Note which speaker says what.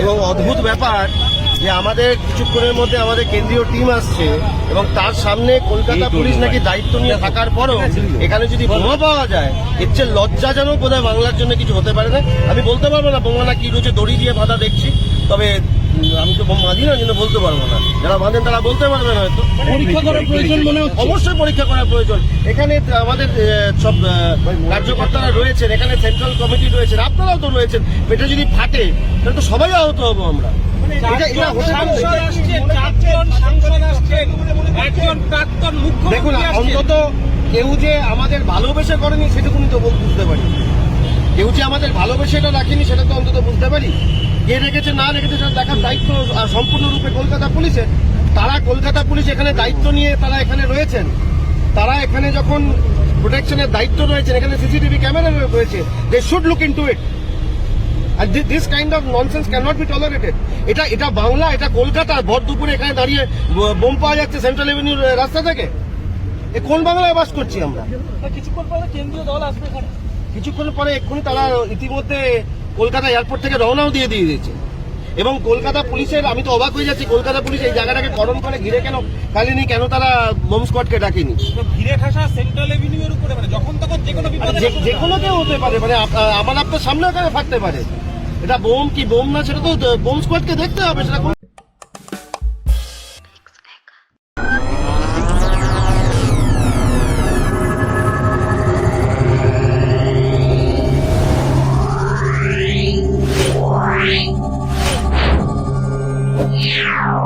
Speaker 1: এবং অদ্ভুত ব্যাপার যে আমাদের কিছুক্ষণের মধ্যে আমাদের কেন্দ্রীয় টিম আসছে এবং তার সামনে কলকাতা পুলিশ নাকি দায়িত্ব নিয়ে থাকার পরও এখানে যদি বোমা পাওয়া যায় এর চেয়ে লজ্জাজনক বোধহয় বাংলার জন্য কিছু হতে পারে না। আমি বলতে পারবো না বোমা না কি রয়েছে, দড়ি দিয়ে বাঁধা দেখছি, তবে আমি তো বোম বাঁধি না, কিন্তু বলতে পারবো না। যারা বাঁধেন তারা বলতে পারবেন হয়তো।
Speaker 2: পরীক্ষা করার প্রয়োজন মনে হচ্ছে।
Speaker 1: অবশ্যই পরীক্ষা করার প্রয়োজন। এখানে আমাদের সব কার্যকর্তারা রয়েছেন, এখানে সেন্ট্রাল কমিটি রয়েছেন, আপনারাও তো রয়েছেন। এটা যদি ফাটে তাহলে তো সবাই আহত হবো আমরা। দেখুন, অন্তত কেউ যে আমাদের ভালোবেসে করেনি সেটুকুনি তো বুঝতে পারি। কেউ যে আমাদের ভালোবেসে এটা রাখেনি সেটা তো অন্তত বুঝতে পারি। কে রেখেছে না রেখেছে সেটা দেখার দায়িত্ব সম্পূর্ণরূপে কলকাতা পুলিশের। তারা কলকাতা পুলিশ এখানে দায়িত্ব নিয়ে তারা এখানে রয়েছেন। তারা এখানে যখন প্রোটেকশনের দায়িত্ব রয়েছেন, এখানে সিসিটিভি ক্যামেরা রয়েছে, they should look into it. And this kind of nonsense cannot be tolerated. এটা বাংলা, এটা কলকাতা। ভর দুপুরে এখানে দাঁড়িয়ে বোম পাওয়া যাচ্ছে সেন্ট্রাল এভিনিউর রাস্তা থেকে। এ কোন বাংলায় বাস করছি আমরা?
Speaker 2: কিছুক্ষণ পরে কেন্দ্রীয় দল আসবে এখানে।
Speaker 1: কিছুক্ষণ পরে এক্ষুনি তারা ইতিমধ্যে কলকাতা এয়ারপোর্ট থেকে রওনাও দিয়ে দিয়েছে। এবং কলকাতা পুলিশের, আমি তো অবাক হয়ে যাচ্ছি, কলকাতা পুলিশ এই জায়গাটাকে করণ করে ঘিরে কেন ফেলেনি, কেন তারা বোম স্কোয়াডকে ডাকেনি?
Speaker 2: ঘিরে ঠাসা সেন্ট্রাল এভিনিউর উপরে, মানে যখন তখন যে কোনো বিপদ,
Speaker 1: যে কোনো কেউ হতে পারে, মানে আমার আপনার সামনে এখানে ফাটতে পারে। এটা বোম কি বোম না সেটা তো বোম স্কোয়াডকে দেখতে হবে। সেটা
Speaker 3: Yeah.